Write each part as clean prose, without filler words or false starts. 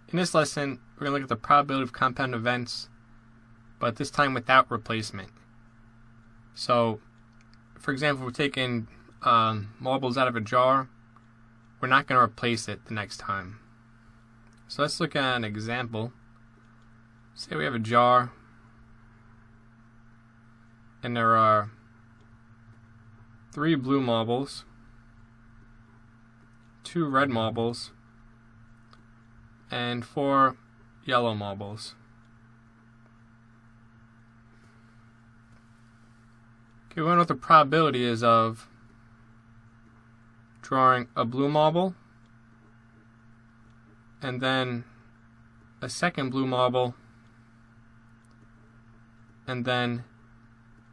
In this lesson, we're going to look at the probability of compound events, but this time without replacement. So, for example, we're taking marbles out of a jar. We're not going to replace it the next time. So let's look at an example. Say we have a jar, and there are 3 blue marbles, 2 red marbles, and 4 yellow marbles. Okay, we want to know what the probability is of drawing a blue marble, and then a second blue marble, and then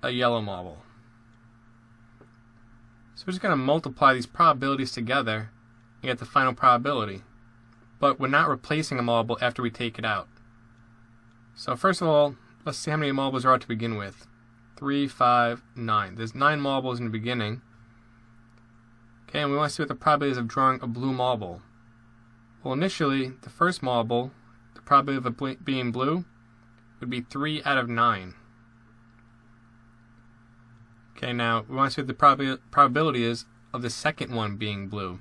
a yellow marble. So we're just going to multiply these probabilities together and get the final probability. But we're not replacing a marble after we take it out. So first of all, let's see how many marbles there are to begin with. 3, 5, 9. There's 9 marbles in the beginning. Okay, and we want to see what the probability is of drawing a blue marble. Well, initially, the first marble, the probability of it being blue, would be 3 out of 9. Okay, now we want to see what the probability is of the second one being blue.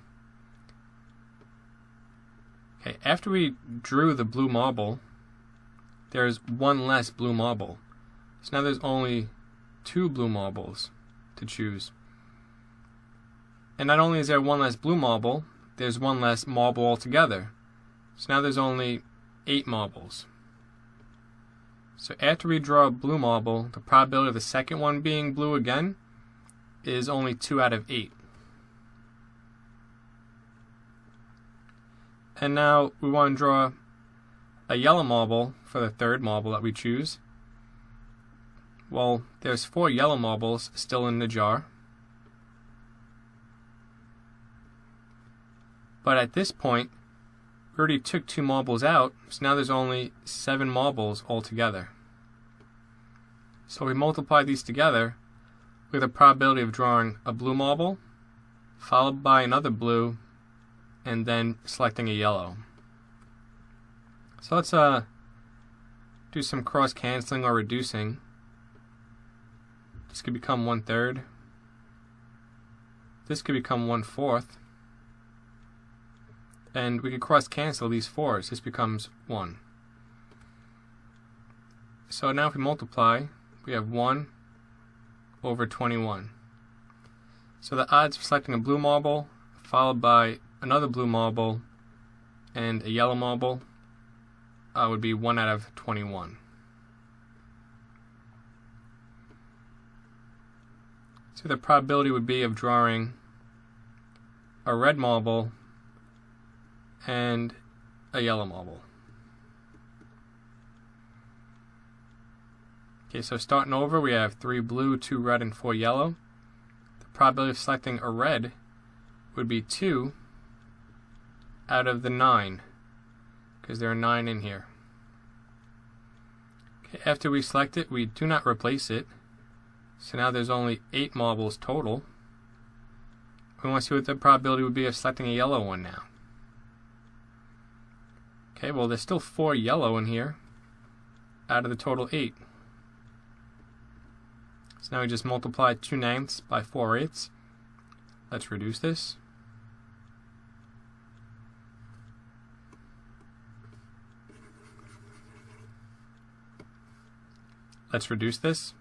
Okay, after we drew the blue marble, there's 1 less blue marble. So now there's only 2 blue marbles to choose. And not only is there 1 less blue marble, there's 1 less marble altogether. So now there's only 8 marbles. So after we draw a blue marble, the probability of the second one being blue again is only 2 out of 8. And now we want to draw a yellow marble for the third marble that we choose. Well, there's 4 yellow marbles still in the jar. But at this point, we already took 2 marbles out, so now there's only 7 marbles altogether. So we multiply these together with a probability of drawing a blue marble, followed by another blue, and then selecting a yellow. So let's do some cross-canceling or reducing. This could become 1/3. This could become 1/4. And we could cross-cancel these 4s. This becomes 1. So now if we multiply, we have 1 over 21. So the odds for selecting a blue marble, followed by another blue marble, and a yellow marble would be 1 out of 21. So the probability would be of drawing a red marble and a yellow marble. Okay, so starting over, we have 3 blue, 2 red, and 4 yellow. The probability of selecting a red would be 2 out of the 9, because there are 9 in here. Okay, after we select it, we do not replace it. So now there's only 8 marbles total. We want to see what the probability would be of selecting a yellow one now. Okay, well there's still 4 yellow in here out of the total 8. So now we just multiply 2/9 by 4/8. Let's reduce this. Let's reduce this.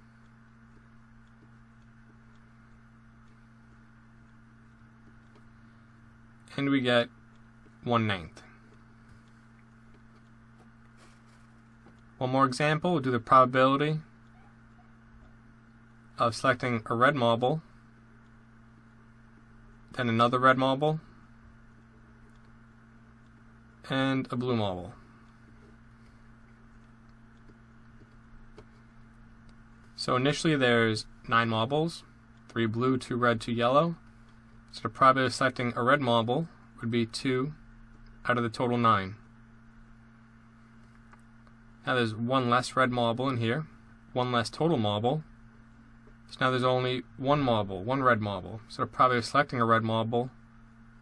And we get 1/9. One more example, we'll do the probability of selecting a red marble, then another red marble, and a blue marble. So initially there's 9 marbles, 3 blue, 2 red, 2 yellow. So the probability of selecting a red marble would be 2 out of the total 9. Now there's 1 less red marble in here, 1 less total marble. So now there's only 1 marble, 1 red marble. So the probability of selecting a red marble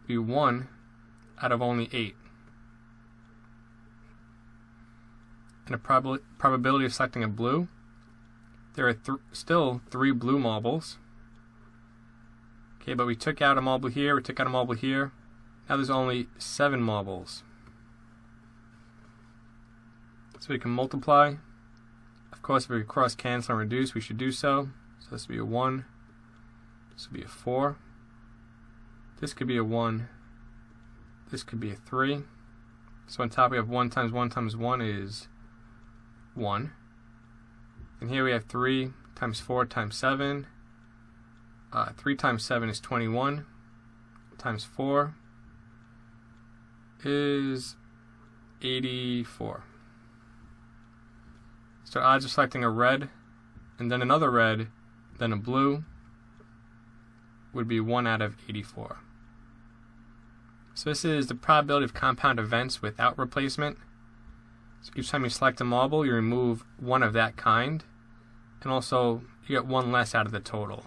would be 1 out of only 8. and a probability of selecting a blue. There are still 3 blue marbles. Okay, but we took out a marble here, we took out a marble here. Now there's only 7 marbles. So we can multiply. Of course, if we cross cancel and reduce, we should do so. So this would be a 1. This would be a 4. This could be a 1. This could be a 3. So on top we have 1 times 1 times 1 is 1. And here we have 3 times 4 times 7. 3 times 7 is 21. Times 4 is 84. So odds of selecting a red, and then another red, then a blue, would be 1 out of 84. So this is the probability of compound events without replacement. So each time you select a marble, you remove one of that kind, and also you get one less out of the total.